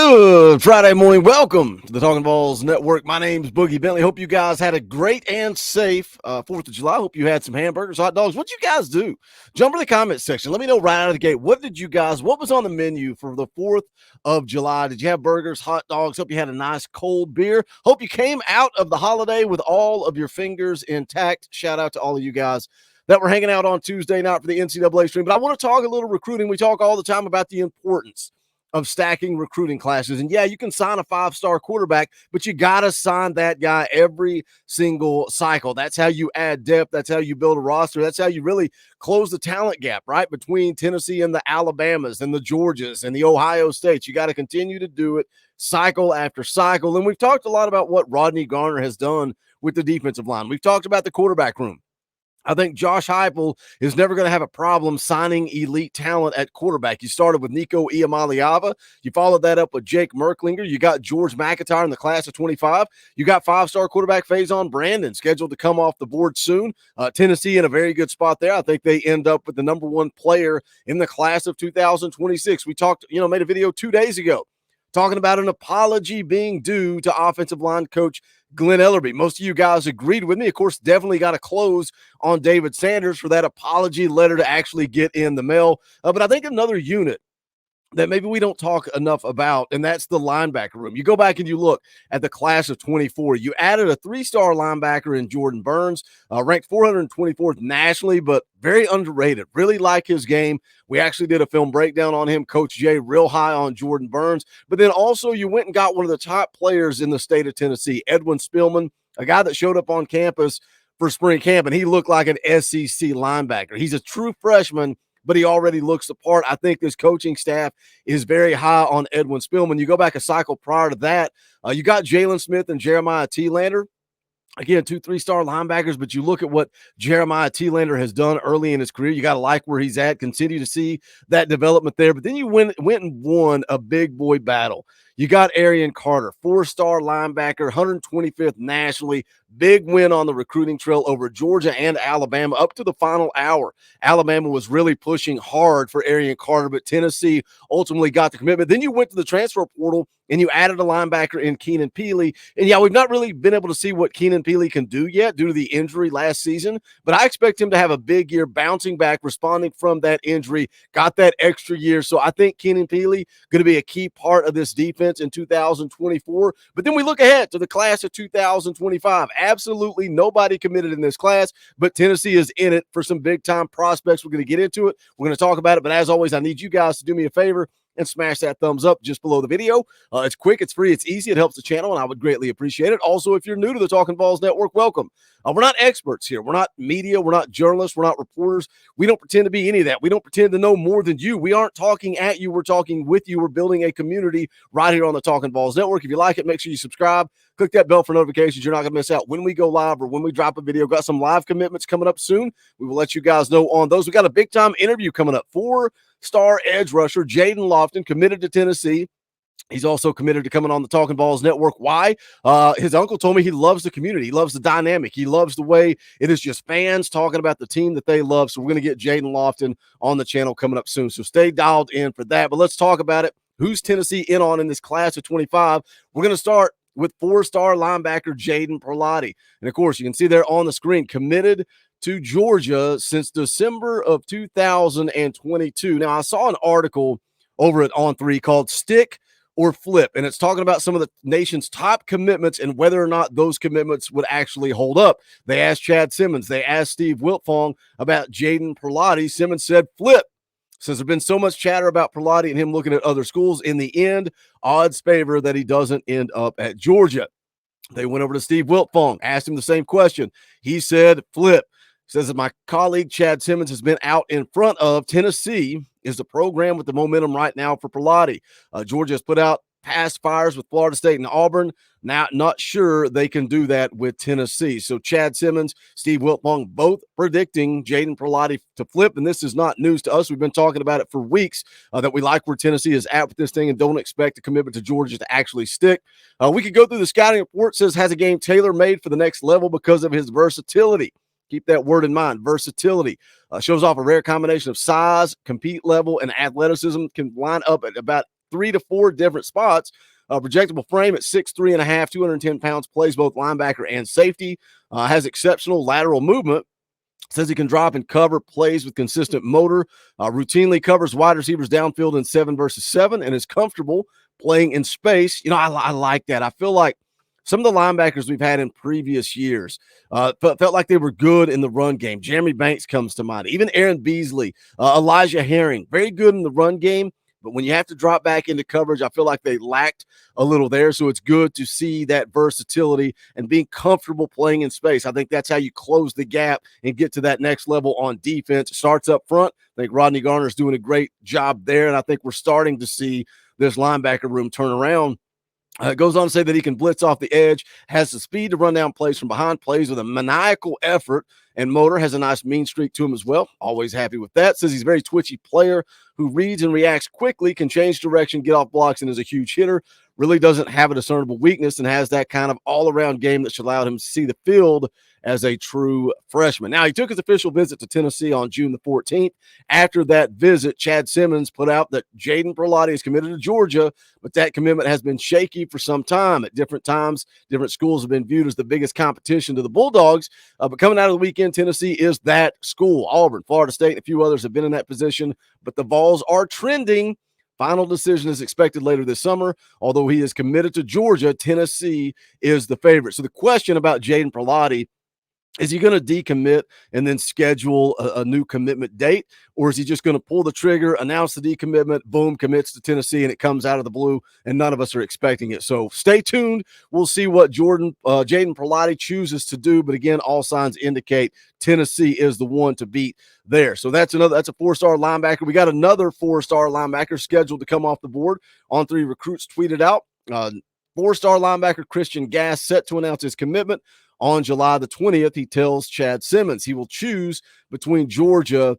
Good Friday morning. Welcome to the Talkin VAWLS Network. My name's Boogie Bentley. Hope you guys had a great and safe 4th of July. Hope you had some hamburgers, hot dogs. What'd you guys do? Jump in the comment section. Let me know right out of the gate. What was on the menu for the 4th of July? Did you have burgers, hot dogs? Hope you had a nice cold beer. Hope you came out of the holiday with all of your fingers intact. Shout out to all of you guys that were hanging out on Tuesday night for the NCAA stream. But I want to talk a little recruiting. We talk all the time about the importance of stacking recruiting classes. And yeah, you can sign a 5-star quarterback, but you got to sign that guy every single cycle. That's how you add depth. That's how you build a roster. That's how you really close the talent gap, right? Between Tennessee and the Alabamas and the Georgias and the Ohio States. You got to continue to do it cycle after cycle. And we've talked a lot about what Rodney Garner has done with the defensive line. We've talked about the quarterback room. I think Josh Heupel is never going to have a problem signing elite talent at quarterback. You started with Nico Iamaleava. You followed that up with Jake Merklinger. You got George McIntyre in the class of 25. You got 5-star quarterback Faison Brandon scheduled to come off the board soon. Tennessee in a very good spot there. I think they end up with the number one player in the class of 2026. We talked, made a video 2 days ago talking about an apology being due to offensive line coach Glenn Ellerby. Most of you guys agreed with me. Of course, definitely got to close on David Sanders for that apology letter to actually get in the mail. But I think another unit that maybe we don't talk enough about, and that's the linebacker room. You go back and you look at the class of 24. You added a 3-star linebacker in Jordan Burns, ranked 424th nationally, but very underrated. Really like his game. We actually did a film breakdown on him. Coach Jay, real high on Jordan Burns. But then also you went and got one of the top players in the state of Tennessee, Edwin Spillman, a guy that showed up on campus for spring camp, and he looked like an SEC linebacker. He's a true freshman, but he already looks the part. I think this coaching staff is very high on Edwin Spillman. You go back a cycle prior to that, you got Jalen Smith and Jeremiah Thielander. Again, 2 3-star linebackers, but you look at what Jeremiah Thielander has done early in his career. You got to like where he's at, continue to see that development there. But then you went and won a big boy battle. You got Arian Carter, 4-star linebacker, 125th nationally. Big win on the recruiting trail over Georgia and Alabama up to the final hour. Alabama was really pushing hard for Arian Carter, but Tennessee ultimately got the commitment. Then you went to the transfer portal and you added a linebacker in Keenan Peely. And yeah, we've not really been able to see what Keenan Peely can do yet due to the injury last season, but I expect him to have a big year bouncing back, responding from that injury, got that extra year. So I think Keenan Peely going to be a key part of this defense in 2024. But then we look ahead to the class of 2025. Absolutely nobody committed in this class, but Tennessee is in it for some big-time prospects. We're going to get into it. We're going to talk about it, but as always, I need you guys to do me a favor and smash that thumbs up just below the video. It's quick, it's free, it's easy. It helps the channel, and I would greatly appreciate it. Also, if you're new to the Talkin VAWLS Network, welcome. We're not experts here. We're not media. We're not journalists. We're not reporters. We don't pretend to be any of that. We don't pretend to know more than you. We aren't talking at you. We're talking with you. We're building a community right here on the Talkin VAWLS Network. If you like it, make sure you subscribe. Click that bell for notifications. You're not going to miss out when we go live or when we drop a video. Got some live commitments coming up soon. We will let you guys know on those. We got a big-time interview coming up. 4-star edge rusher Jaden Lofton committed to Tennessee. He's also committed to coming on the Talkin VAWLS Network. Why? His uncle told me he loves the community. He loves the dynamic. He loves the way it is just fans talking about the team that they love. So we're going to get Jaden Lofton on the channel coming up soon. So stay dialed in for that. But let's talk about it. Who's Tennessee in on in this class of 25? We're going to start with 4-star linebacker Jaden Perlotti. And, of course, you can see there on the screen, committed to Georgia since December of 2022. Now, I saw an article over at On3 called Stick or Flip, and it's talking about some of the nation's top commitments and whether or not those commitments would actually hold up. They asked Chad Simmons. They asked Steve Wiltfong about Jaden Perlotti. Simmons said flip. Since there's been so much chatter about Perlotti and him looking at other schools, in the end, odds favor that he doesn't end up at Georgia. They went over to Steve Wiltfong, asked him the same question. He said flip. Says that my colleague Chad Simmons has been out in front of. Tennessee is the program with the momentum right now for Perlotti. Georgia has put out past fires with Florida State and Auburn. Now, not sure they can do that with Tennessee. So Chad Simmons, Steve Wiltfong, both predicting Jaden Perlotti to flip, and this is not news to us. We've been talking about it for weeks, that we like where Tennessee is at with this thing and don't expect a commitment to Georgia to actually stick. We could go through the scouting report. Says has a game tailor-made for the next level because of his versatility. Keep that word in mind, versatility. Shows off a rare combination of size, compete level, and athleticism. Can line up at about 3 to 4 different spots. Projectable frame at 6'3.5", 210 pounds, plays both linebacker and safety, has exceptional lateral movement. Says he can drop and cover, plays with consistent motor, routinely covers wide receivers downfield in 7 versus 7, and is comfortable playing in space. I like that. I feel like some of the linebackers we've had in previous years felt like they were good in the run game. Jeremy Banks comes to mind. Even Aaron Beasley, Elijah Herring, very good in the run game. But when you have to drop back into coverage, I feel like they lacked a little there. So it's good to see that versatility and being comfortable playing in space. I think that's how you close the gap and get to that next level on defense. It starts up front. I think Rodney Garner is doing a great job there. And I think we're starting to see this linebacker room turn around. It goes on to say that he can blitz off the edge, has the speed to run down plays from behind, plays with a maniacal effort, and motor, has a nice mean streak to him as well. Always happy with that. Says he's a very twitchy player who reads and reacts quickly, can change direction, get off blocks, and is a huge hitter. Really doesn't have a discernible weakness and has that kind of all-around game that should allow him to see the field as a true freshman. Now, he took his official visit to Tennessee on June the 14th. After that visit, Chad Simmons put out that Jaden Perlotte is committed to Georgia, but that commitment has been shaky for some time. At different times, different schools have been viewed as the biggest competition to the Bulldogs, but coming out of the weekend, Tennessee is that school. Auburn, Florida State, and a few others have been in that position, but the Vols are trending. Final decision is expected later this summer. Although he is committed to Georgia, Tennessee is the favorite. So the question about Jaden Perlotte, is he going to decommit and then schedule a new commitment date? Or is he just going to pull the trigger, announce the decommitment, boom, commits to Tennessee, and it comes out of the blue, and none of us are expecting it? So stay tuned. We'll see what Jaden Perlotte chooses to do. But again, all signs indicate Tennessee is the one to beat there. So that's a 4-star linebacker. We got another 4-star linebacker scheduled to come off the board. On 3 recruits tweeted out. 4-star linebacker Christian Gass set to announce his commitment on July the 20th. He tells Chad Simmons he will choose between Georgia,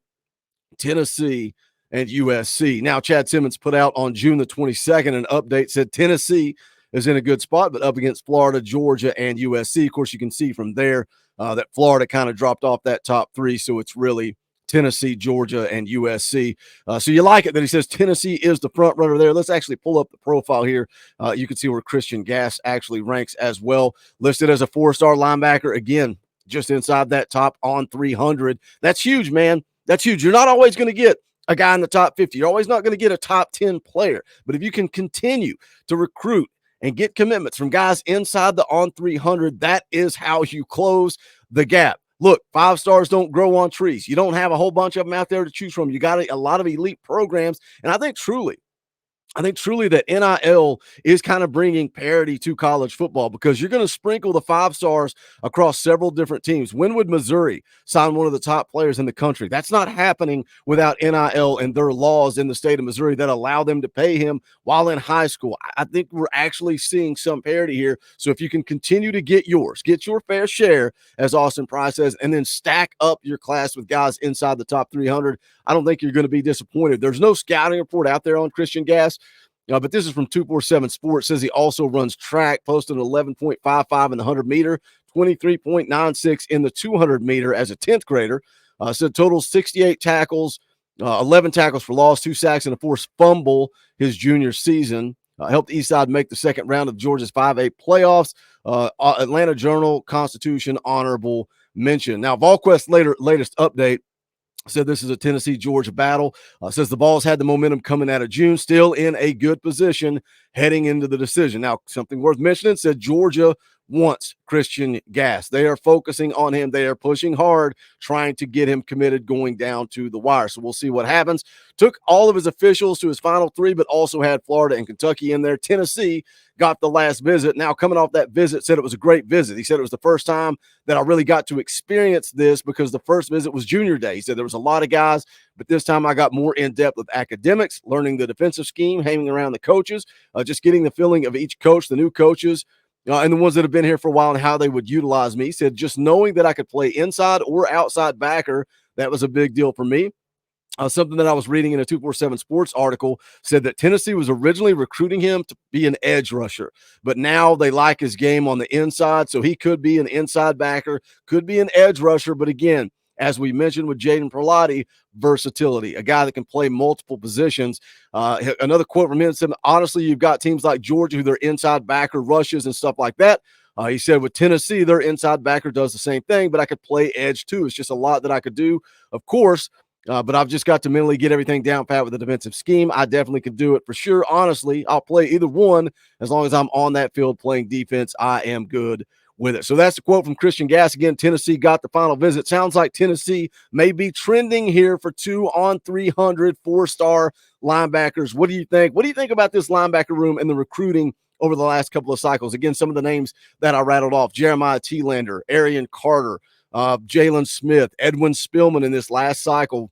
Tennessee, and USC. Now, Chad Simmons put out on June the 22nd an update, said Tennessee is in a good spot, but up against Florida, Georgia, and USC. Of course, you can see from there that Florida kind of dropped off that top 3, so it's really Tennessee, Georgia, and USC. So you like it that he says Tennessee is the front runner there. Let's actually pull up the profile here. You can see where Christian Gass actually ranks as well. Listed as a 4-star linebacker. Again, just inside that top on 300. That's huge, man. That's huge. You're not always going to get a guy in the top 50. You're always not going to get a top 10 player. But if you can continue to recruit and get commitments from guys inside the on 300, that is how you close the gap. Look, 5 stars don't grow on trees. You don't have a whole bunch of them out there to choose from. You got a lot of elite programs. And I think truly that NIL is kind of bringing parity to college football, because you're going to sprinkle the 5 stars across several different teams. When would Missouri sign one of the top players in the country? That's not happening without NIL and their laws in the state of Missouri that allow them to pay him while in high school. I think we're actually seeing some parity here. So if you can continue to get your fair share, as Austin Price says, and then stack up your class with guys inside the top 300, I don't think you're going to be disappointed. There's no scouting report out there on Christian Gass, but this is from 247 Sports. Says he also runs track, posted an 11.55 in the 100-meter, 23.96 in the 200-meter as a 10th grader. Said total 68 tackles, 11 tackles for loss, 2 sacks, and a forced fumble his junior season. Helped Eastside make the second round of Georgia's 5A playoffs. Atlanta Journal-Constitution honorable mention. Now, VolQuest's latest update said this is a Tennessee-Georgia battle. Says the Vols had the momentum coming out of June, still in a good position heading into the decision. Now, something worth mentioning, said Georgia wants Christian Gass. They are focusing on him. They are pushing hard, trying to get him committed going down to the wire. So we'll see what happens. Took all of his officials to his final 3, but also had Florida and Kentucky in there. Tennessee got the last visit. Now, coming off that visit, said it was a great visit. He said it was the first time that I really got to experience this, because the first visit was junior day. He said there was a lot of guys, but this time I got more in-depth with academics, learning the defensive scheme, hanging around the coaches, just getting the feeling of each coach, the new coaches, and the ones that have been here for a while, and how they would utilize me. He said just knowing that I could play inside or outside backer, that was a big deal for me. Something that I was reading in a 247 Sports article said that Tennessee was originally recruiting him to be an edge rusher, but now they like his game on the inside, so he could be an inside backer, could be an edge rusher. But again, as we mentioned with Jaden Perlotti, versatility, a guy that can play multiple positions. Another quote from him said, honestly, you've got teams like Georgia who their inside backer rushes and stuff like that. He said with Tennessee, their inside backer does the same thing, but I could play edge too. It's just a lot that I could do, of course. But I've just got to mentally get everything down pat with the defensive scheme. I definitely could do it for sure. Honestly, I'll play either one as long as I'm on that field playing defense. I am good with it. So that's the quote from Christian Gass. Again, Tennessee got the final visit. Sounds like Tennessee may be trending here for 2 on 300 4-star linebackers. What do you think? What do you think about this linebacker room and the recruiting over the last couple of cycles? Again, some of the names that I rattled off: Jeremiah Thielander, Arian Carter, Jalen Smith, Edwin Spillman in this last cycle.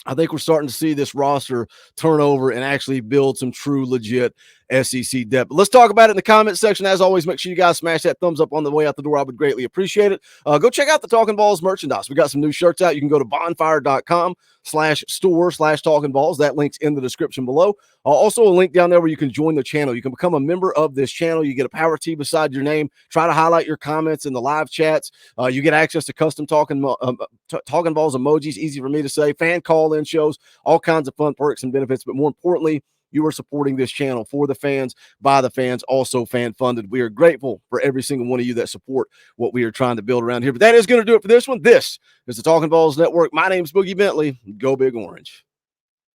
I think we're starting to see this roster turn over and actually build some true, legit SEC depth. But let's talk about it in the comment section. As always, make sure you guys smash that thumbs up on the way out the door. I would greatly appreciate it. Go check out the Talkin VAWLS merchandise. We got some new shirts out. You can go to bonfire.com/store/Talkin VAWLS. That link's in the description below. Also a link down there where you can join the channel. You can become a member of this channel. You get a power tee beside your name. Try to highlight your comments in the live chats. You get access to custom Talkin VAWLS emojis, easy for me to say, fan call-in shows, all kinds of fun perks and benefits. But more importantly, you are supporting this channel for the fans, by the fans, also fan-funded. We are grateful for every single one of you that support what we are trying to build around here. But that is going to do it for this one. This is the Talkin VAWLS Network. My name is Boogie Bentley. Go Big Orange.